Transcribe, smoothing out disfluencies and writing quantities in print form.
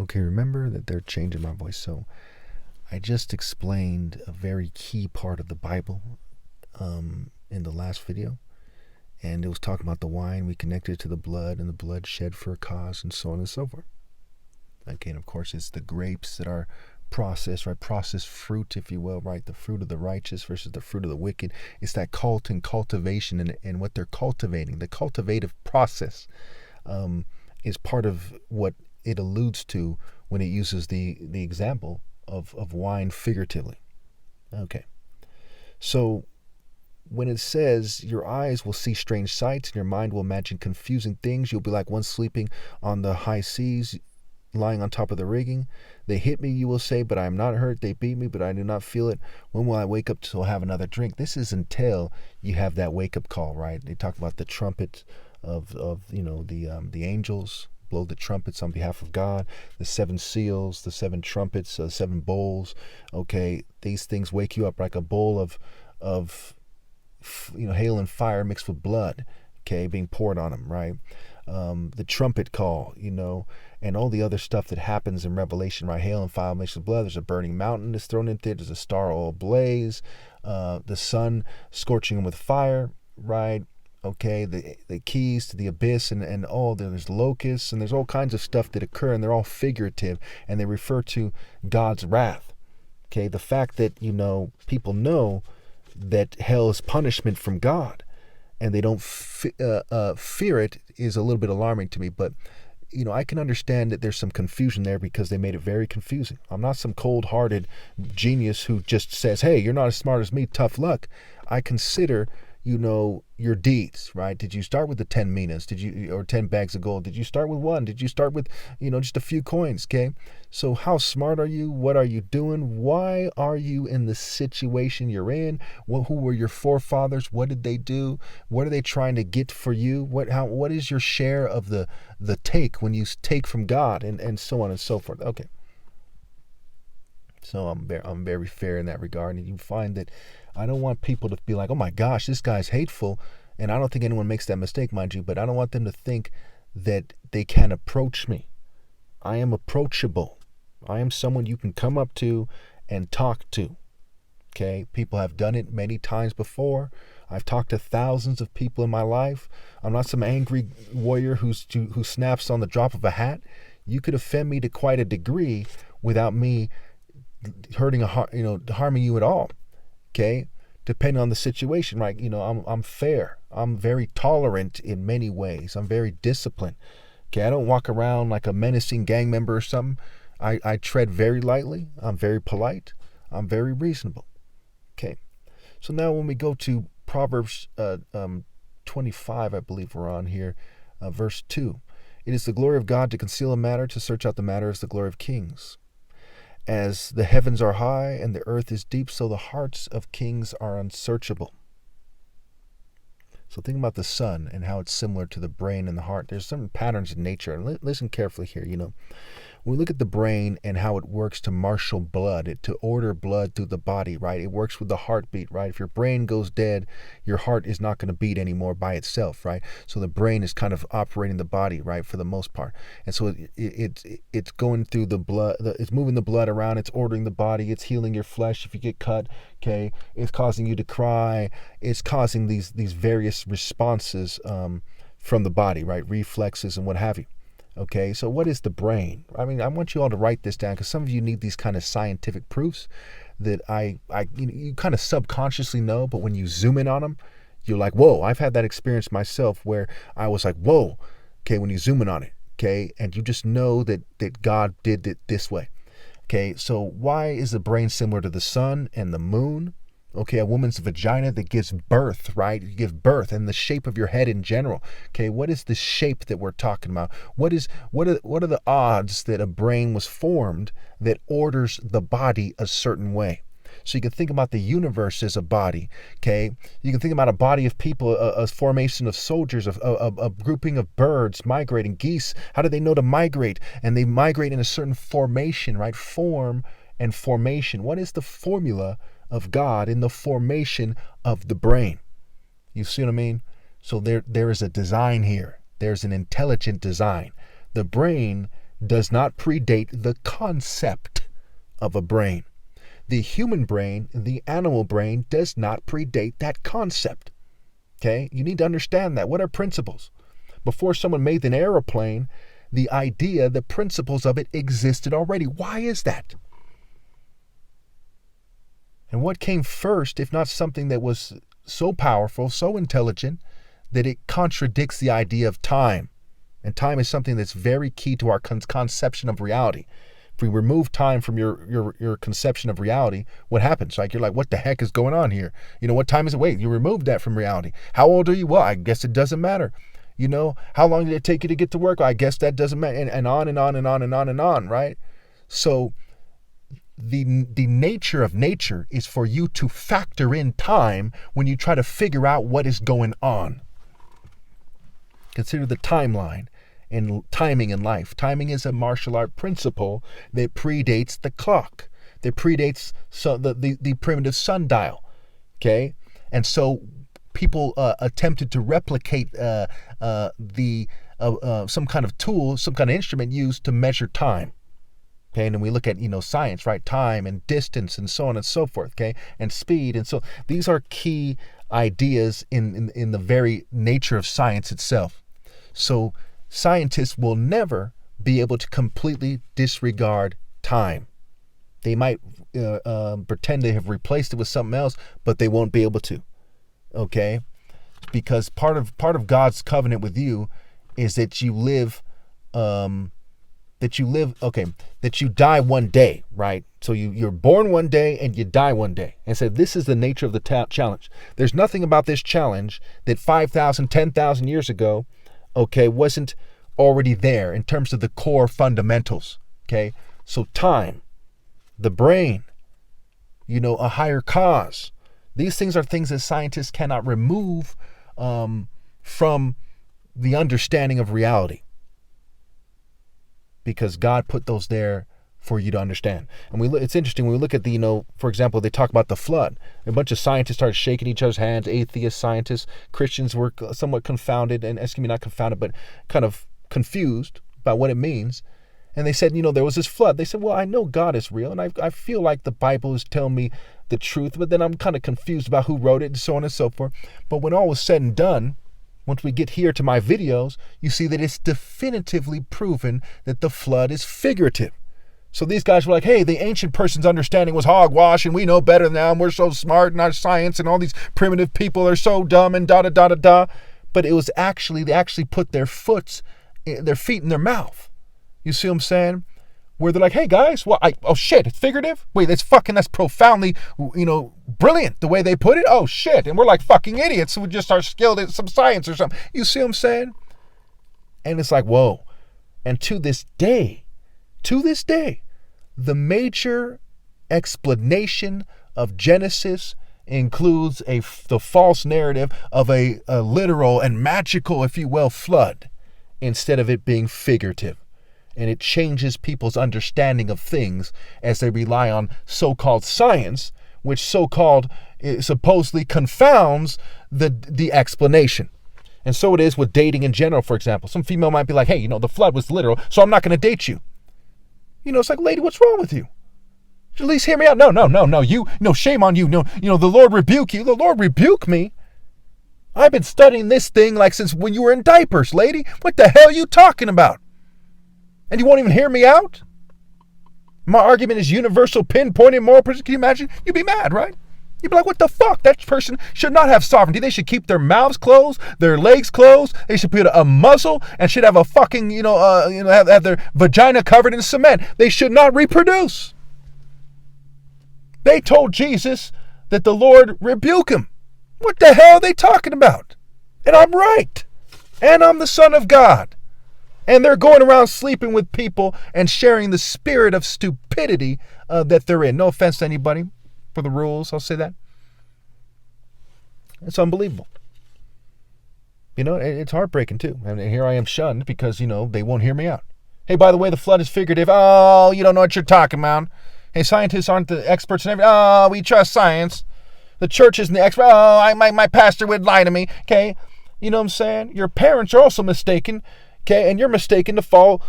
Okay, remember that they're changing my voice. So I just explained a very key part of the Bible in the last video. And it was talking about the wine. We connected it to the blood and the blood shed for a cause and so on and so forth. Okay, and of course it's the grapes that are processed, right? Processed fruit, if you will, right? The fruit of the righteous versus the fruit of the wicked. It's that cult and cultivation and what they're cultivating. The cultivative process is part of what it alludes to when it uses the example of wine figuratively. Okay. So when it says your eyes will see strange sights and your mind will imagine confusing things, you'll be like one sleeping on the high seas, lying on top of the rigging. They hit me, you will say, but I am not hurt. They beat me, but I do not feel it. When will I wake up to have another drink? This is until you have that wake up call, right? They talk about the trumpet of the angels blow the trumpets on behalf of God, the seven seals, the seven trumpets, seven bowls. Okay, these things wake you up like a bowl of hail and fire mixed with blood, okay, being poured on them, right? The trumpet call, and all the other stuff that happens in Revelation, right? Hail and fire mixed with blood. There's a burning mountain that's thrown into it. There's a star all ablaze. The sun scorching them with fire, right? Okay, the keys to the abyss and there's locusts and there's all kinds of stuff that occur, and they're all figurative and they refer to God's wrath. Okay, the fact that people know that hell is punishment from God and they don't fear it is a little bit alarming to me. But I can understand that there's some confusion there because they made it very confusing. I'm not some cold-hearted genius who just says, hey, you're not as smart as me, tough luck. I consider your deeds, right? Did you start with the 10 minas? Or 10 bags of gold? Did you start with one? Did you start with, just a few coins? Okay. So how smart are you? What are you doing? Why are you in the situation you're in? Who were your forefathers? What did they do? What are they trying to get for you? What is your share of the take when you take from God and so on and so forth? Okay. So I'm very fair in that regard, and you find that I don't want people to be like, oh my gosh, this guy's hateful, and I don't think anyone makes that mistake, mind you, but I don't want them to think that they can approach me. I am approachable. I am someone you can come up to and talk to. Okay, people have done it many times before. I've talked to thousands of people in my life. I'm not some angry warrior who snaps on the drop of a hat. You could offend me to quite a degree without me harming you at all. Okay, depending on the situation, right? I'm fair. I'm very tolerant in many ways. I'm very disciplined. Okay, I don't walk around like a menacing gang member or something. I tread very lightly. I'm very polite. I'm very reasonable. Okay, so now when we go to Proverbs 25, I believe we're on here, verse 2. It is the glory of God to conceal a matter, to search out the matter is the glory of kings. As the heavens are high and the earth is deep, so the hearts of kings are unsearchable. So think about the sun and how it's similar to the brain and the heart. There's some patterns in nature. And listen carefully here, When we look at the brain and how it works to marshal blood, to order blood through the body, right? It works with the heartbeat, right? If your brain goes dead, your heart is not going to beat anymore by itself, right? So the brain is kind of operating the body, right, for the most part. And so it's going through the blood, it's moving the blood around, it's ordering the body, it's healing your flesh if you get cut, okay? It's causing you to cry, it's causing these various responses from the body, right? Reflexes and what have you. Okay, so what is the brain? I mean, I want you all to write this down because some of you need these kind of scientific proofs that you kind of subconsciously know, but when you zoom in on them, you're like, whoa, I've had that experience myself where I was like, whoa, okay, when you zoom in on it, okay, and you just know that God did it this way. Okay, so why is the brain similar to the sun and the moon? Okay, a woman's vagina that gives birth, right? You give birth, and the shape of your head in general. Okay, what is the shape that we're talking about? What are the odds that a brain was formed that orders the body a certain way? So you can think about the universe as a body, okay? You can think about a body of people, a formation of soldiers, a grouping of birds migrating, geese. How do they know to migrate? And they migrate in a certain formation, right? Form and formation. What is the formula of God in the formation of the brain? You see what I mean? So there is a design here. There's an intelligent design. The brain does not predate the concept of a brain. The human brain, the animal brain, does not predate that concept. Okay? You need to understand that. What are principles? Before someone made an airplane, the idea, the principles of it existed already. Why is that? And what came first, if not something that was so powerful, so intelligent, that it contradicts the idea of time? And time is something that's very key to our conception of reality. If we remove time from your conception of reality, what happens? Like, you're like, what the heck is going on here? What time is it? Wait, you removed that from reality. How old are you? Well, I guess it doesn't matter. How long did it take you to get to work? Well, I guess that doesn't matter. And on and on and on and on and on, right? So the nature of nature is for you to factor in time when you try to figure out what is going on. Consider the timeline and timing in life. Timing is a martial art principle that predates the clock, that predates the primitive sundial. Okay? And so people attempted to replicate some kind of tool, some kind of instrument used to measure time. Okay, and then we look at science, right? Time and distance and so on and so forth. Okay, and speed, and so these are key ideas in the very nature of science itself. So scientists will never be able to completely disregard time. They might pretend they have replaced it with something else, but they won't be able to. Okay, because part of God's covenant with you is that you live. That you die one day, right? So you're born one day and you die one day. And so this is the nature of the challenge. There's nothing about this challenge that 5,000, 10,000 years ago, wasn't already there in terms of the core fundamentals, okay? So time, the brain, a higher cause. These things are things that scientists cannot remove from the understanding of reality, because God put those there for you to understand. And it's interesting when we look at for example, they talk about the flood. A bunch of scientists started shaking each other's hands. Atheists, scientists, Christians were somewhat confounded, and not confounded, but kind of confused about what it means. And they said, there was this flood. They said, well, I know God is real, and I feel like the Bible is telling me the truth, but then I'm kind of confused about who wrote it and so on and so forth. But when all was said and done, once we get here to my videos, you see that it's definitively proven that the flood is figurative. So these guys were like, hey, the ancient person's understanding was hogwash, and we know better now, and we're so smart in our science, and all these primitive people are so dumb, and da-da-da-da-da. But it was they actually put their feet in their mouth. You see what I'm saying? Where they're like, hey guys, oh shit, it's figurative? Wait, that's profoundly, brilliant the way they put it. Oh shit. And we're like fucking idiots who just are skilled at some science or something. You see what I'm saying? And it's like, whoa. And to this day, the major explanation of Genesis includes the false narrative of a literal and magical, if you will, flood, instead of it being figurative. And it changes people's understanding of things as they rely on so-called science, which so-called supposedly confounds the explanation. And so it is with dating in general, for example. Some female might be like, hey, the flood was literal, so I'm not going to date you. It's like, lady, what's wrong with you? At least hear me out. No. Shame on you. No, the Lord rebuke you. The Lord rebuke me? I've been studying this thing since when you were in diapers, lady. What the hell are you talking about? And you won't even hear me out? My argument is universal, pinpointed, moral principle. Can you imagine? You'd be mad, right? You'd be like, what the fuck? That person should not have sovereignty. They should keep their mouths closed, their legs closed. They should put a muzzle and should have a fucking, have their vagina covered in cement. They should not reproduce. They told Jesus that the Lord rebuke him. What the hell are they talking about? And I'm right. And I'm the Son of God. And they're going around sleeping with people and sharing the spirit of stupidity that they're in. No offense to anybody for the rules, I'll say that. It's unbelievable. It's heartbreaking too. And here I am shunned because, they won't hear me out. Hey, by the way, the flood is figurative. Oh, you don't know what you're talking about. Hey, scientists aren't the experts in everything. Oh, we trust science. The church isn't the expert. Oh, my pastor would lie to me. Okay, you know what I'm saying? Your parents are also mistaken. Okay, and you're mistaken to fall